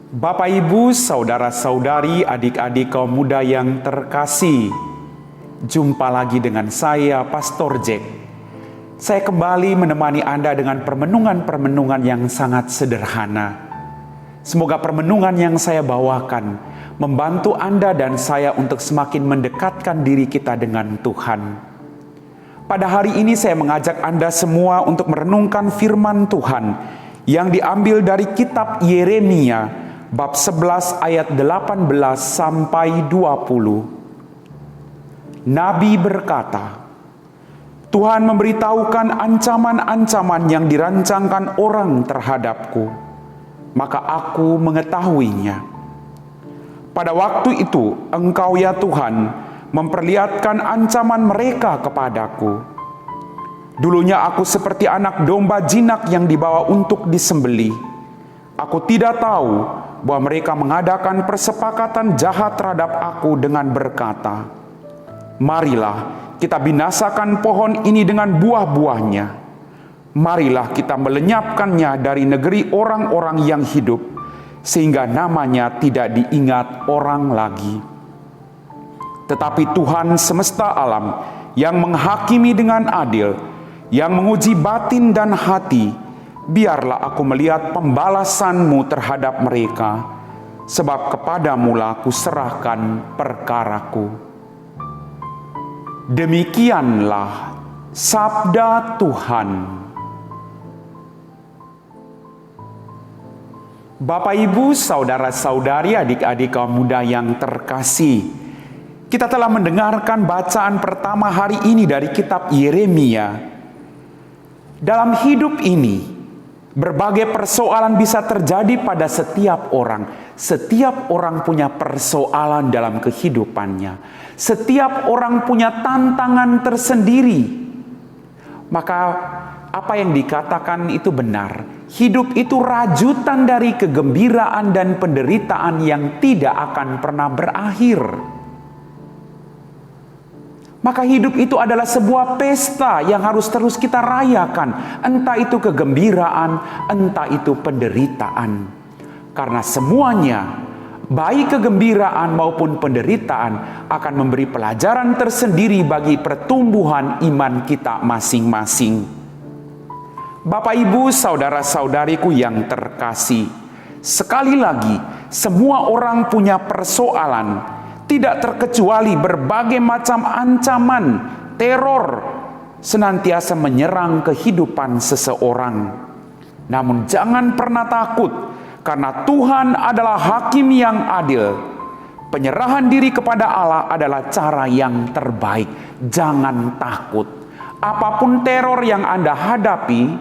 Bapak, Ibu, saudara-saudari, adik-adik kaum muda yang terkasih, jumpa lagi dengan saya, Pastor Jack. Saya kembali menemani Anda dengan permenungan-permenungan yang sangat sederhana. Semoga permenungan yang saya bawakan membantu Anda dan saya untuk semakin mendekatkan diri kita dengan Tuhan. Pada hari ini saya mengajak Anda semua untuk merenungkan firman Tuhan yang diambil dari kitab Yeremia bab 11 ayat 18 sampai 20. Nabi berkata, Tuhan memberitahukan ancaman-ancaman yang dirancangkan orang terhadapku, maka aku mengetahuinya. Pada waktu itu Engkau ya Tuhan memperlihatkan ancaman mereka kepadaku. Dulunya aku seperti anak domba jinak yang dibawa untuk disembelih. Aku tidak tahu bahwa mereka mengadakan persepakatan jahat terhadap aku dengan berkata, marilah kita binasakan pohon ini dengan buah-buahnya. Marilah kita melenyapkannya dari negeri orang-orang yang hidup, sehingga namanya tidak diingat orang lagi. Tetapi Tuhan semesta alam yang menghakimi dengan adil, yang menguji batin dan hati, biarlah aku melihat pembalasan-Mu terhadap mereka, sebab kepadamu-lah ku serahkan perkaraku. Demikianlah sabda Tuhan. Bapak, Ibu, saudara-saudari, adik-adik kaum muda yang terkasih, kita telah mendengarkan bacaan pertama hari ini dari kitab Yeremia. Dalam hidup ini, berbagai persoalan bisa terjadi pada setiap orang. Setiap orang punya persoalan dalam kehidupannya. Setiap orang punya tantangan tersendiri. Maka apa yang dikatakan itu benar. Hidup itu rajutan dari kegembiraan dan penderitaan yang tidak akan pernah berakhir. Maka hidup itu adalah sebuah pesta yang harus terus kita rayakan. Entah itu kegembiraan, entah itu penderitaan. Karena semuanya, baik kegembiraan maupun penderitaan, akan memberi pelajaran tersendiri bagi pertumbuhan iman kita masing-masing. Bapak, Ibu, saudara-saudariku yang terkasih, sekali lagi, semua orang punya persoalan. Tidak terkecuali berbagai macam ancaman, teror senantiasa menyerang kehidupan seseorang. Namun jangan pernah takut, karena Tuhan adalah hakim yang adil. Penyerahan diri kepada Allah adalah cara yang terbaik. Jangan takut. Apapun teror yang Anda hadapi,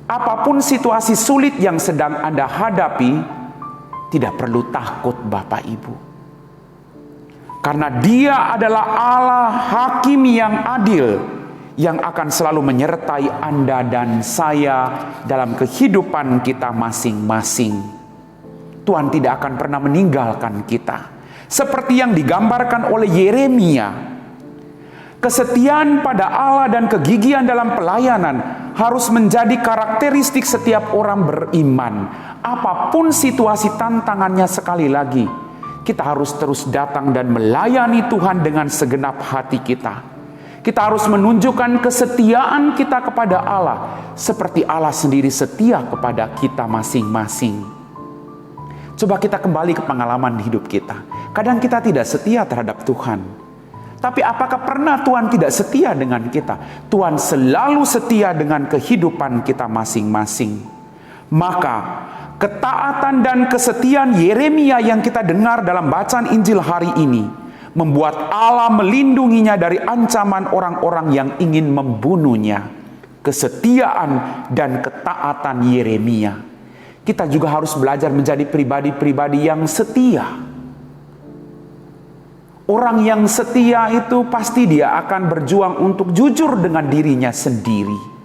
apapun situasi sulit yang sedang Anda hadapi, tidak perlu takut Bapak Ibu. Karena Dia adalah Allah hakim yang adil, yang akan selalu menyertai Anda dan saya dalam kehidupan kita masing-masing. Tuhan tidak akan pernah meninggalkan kita. Seperti yang digambarkan oleh Yeremia. Kesetiaan pada Allah dan kegigihan dalam pelayanan harus menjadi karakteristik setiap orang beriman. Apapun situasi tantangannya, sekali lagi, kita harus terus datang dan melayani Tuhan dengan segenap hati kita. Kita harus menunjukkan kesetiaan kita kepada Allah, seperti Allah sendiri setia kepada kita masing-masing. Coba kita kembali ke pengalaman hidup kita. Kadang kita tidak setia terhadap Tuhan. Tapi apakah pernah Tuhan tidak setia dengan kita? Tuhan selalu setia dengan kehidupan kita masing-masing. Maka ketaatan dan kesetiaan Yeremia yang kita dengar dalam bacaan Injil hari ini membuat Allah melindunginya dari ancaman orang-orang yang ingin membunuhnya. Kesetiaan dan ketaatan Yeremia. Kita juga harus belajar menjadi pribadi-pribadi yang setia. Orang yang setia itu pasti dia akan berjuang untuk jujur dengan dirinya sendiri.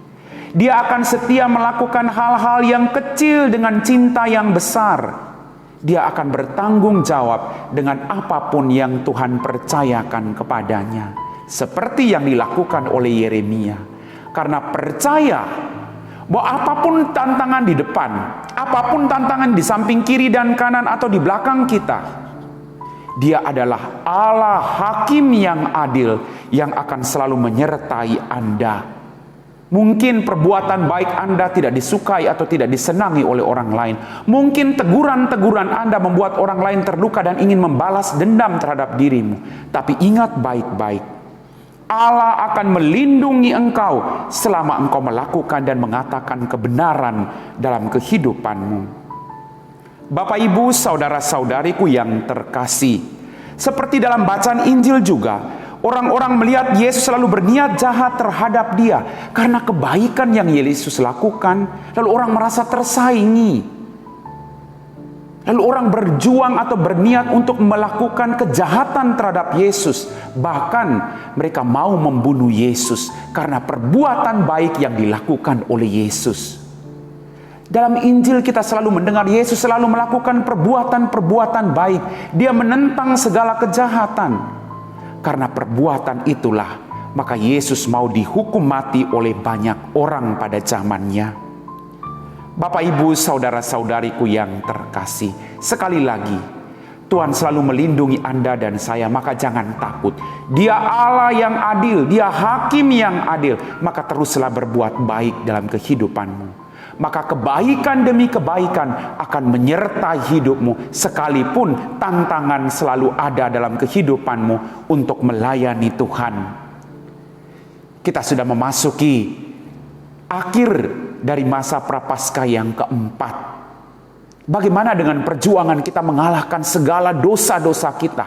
Dia akan setia melakukan hal-hal yang kecil dengan cinta yang besar. Dia akan bertanggung jawab dengan apapun yang Tuhan percayakan kepadanya. Seperti yang dilakukan oleh Yeremia. Karena percaya bahwa apapun tantangan di depan, apapun tantangan di samping kiri dan kanan atau di belakang kita, Dia adalah Allah Hakim yang adil yang akan selalu menyertai Anda. Mungkin perbuatan baik Anda tidak disukai atau tidak disenangi oleh orang lain. Mungkin teguran-teguran Anda membuat orang lain terluka dan ingin membalas dendam terhadap dirimu. Tapi ingat baik-baik, Allah akan melindungi engkau selama engkau melakukan dan mengatakan kebenaran dalam kehidupanmu. Bapak, Ibu, saudara-saudariku yang terkasih, seperti dalam bacaan Injil juga, orang-orang melihat Yesus selalu berniat jahat terhadap dia karena kebaikan yang Yesus lakukan. Lalu orang merasa tersaingi. Lalu orang berjuang atau berniat untuk melakukan kejahatan terhadap Yesus. Bahkan mereka mau membunuh Yesus karena perbuatan baik yang dilakukan oleh Yesus. Dalam Injil kita selalu mendengar Yesus selalu melakukan perbuatan-perbuatan baik. Dia menentang segala kejahatan. Karena perbuatan itulah, maka Yesus mau dihukum mati oleh banyak orang pada zamannya. Bapak, Ibu, saudara-saudariku yang terkasih, sekali lagi, Tuhan selalu melindungi Anda dan saya, maka jangan takut. Dia Allah yang adil, Dia Hakim yang adil, maka teruslah berbuat baik dalam kehidupanmu. Maka kebaikan demi kebaikan akan menyertai hidupmu, sekalipun tantangan selalu ada dalam kehidupanmu untuk melayani Tuhan. Kita sudah memasuki akhir dari masa Prapaskah yang keempat. Bagaimana dengan perjuangan kita mengalahkan segala dosa-dosa kita?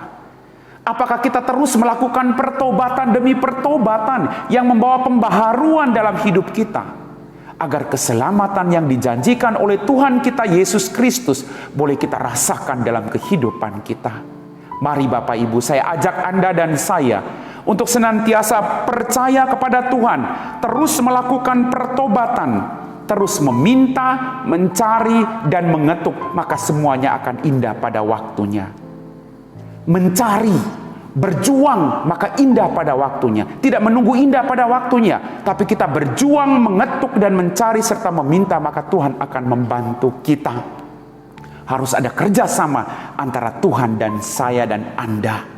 Apakah kita terus melakukan pertobatan demi pertobatan yang membawa pembaharuan dalam hidup kita? Agar keselamatan yang dijanjikan oleh Tuhan kita Yesus Kristus boleh kita rasakan dalam kehidupan kita. Mari Bapak Ibu, saya ajak Anda dan saya untuk senantiasa percaya kepada Tuhan, terus melakukan pertobatan, terus meminta, mencari, dan mengetuk, maka semuanya akan indah pada waktunya. Mencari, berjuang, maka indah pada waktunya. Tidak menunggu indah pada waktunya, tapi kita berjuang, mengetuk dan mencari serta meminta, maka Tuhan akan membantu kita. Harus ada kerjasama antara Tuhan dan saya dan Anda.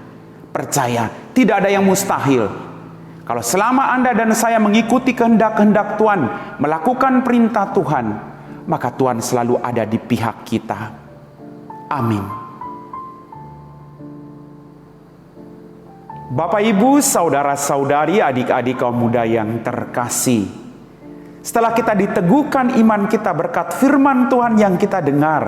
Percaya, tidak ada yang mustahil. Kalau selama Anda dan saya mengikuti kehendak-kehendak Tuhan, melakukan perintah Tuhan, maka Tuhan selalu ada di pihak kita. Amin. Bapak, Ibu, saudara-saudari, adik-adik kaum muda yang terkasih, setelah kita diteguhkan iman kita berkat firman Tuhan yang kita dengar,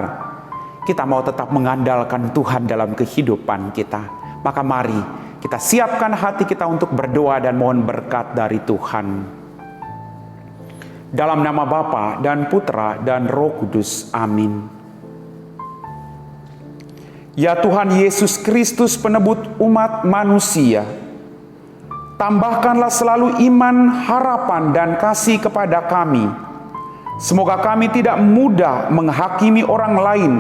kita mau tetap mengandalkan Tuhan dalam kehidupan kita. Maka mari kita siapkan hati kita untuk berdoa dan mohon berkat dari Tuhan. Dalam nama Bapa dan Putra dan Roh Kudus. Amin. Ya Tuhan Yesus Kristus, penebus umat manusia, tambahkanlah selalu iman, harapan, dan kasih kepada kami. Semoga kami tidak mudah menghakimi orang lain,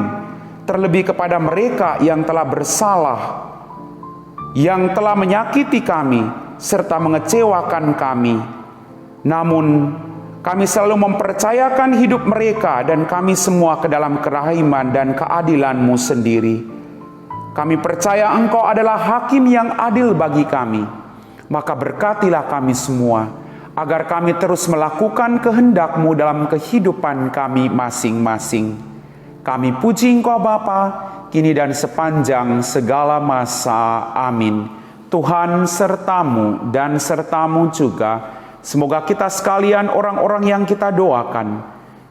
terlebih kepada mereka yang telah bersalah, yang telah menyakiti kami, serta mengecewakan kami. Namun, kami selalu mempercayakan hidup mereka dan kami semua ke dalam kerahiman dan keadilan-Mu sendiri. Kami percaya Engkau adalah Hakim yang adil bagi kami. Maka berkatilah kami semua, agar kami terus melakukan kehendak-Mu dalam kehidupan kami masing-masing. Kami puji Engkau Bapa, kini dan sepanjang segala masa. Amin. Tuhan sertamu dan sertamu juga. Semoga kita sekalian, orang-orang yang kita doakan,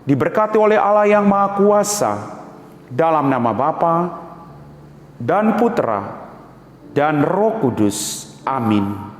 diberkati oleh Allah yang Maha Kuasa. Dalam nama Bapa dan Putra dan Roh Kudus. Amin.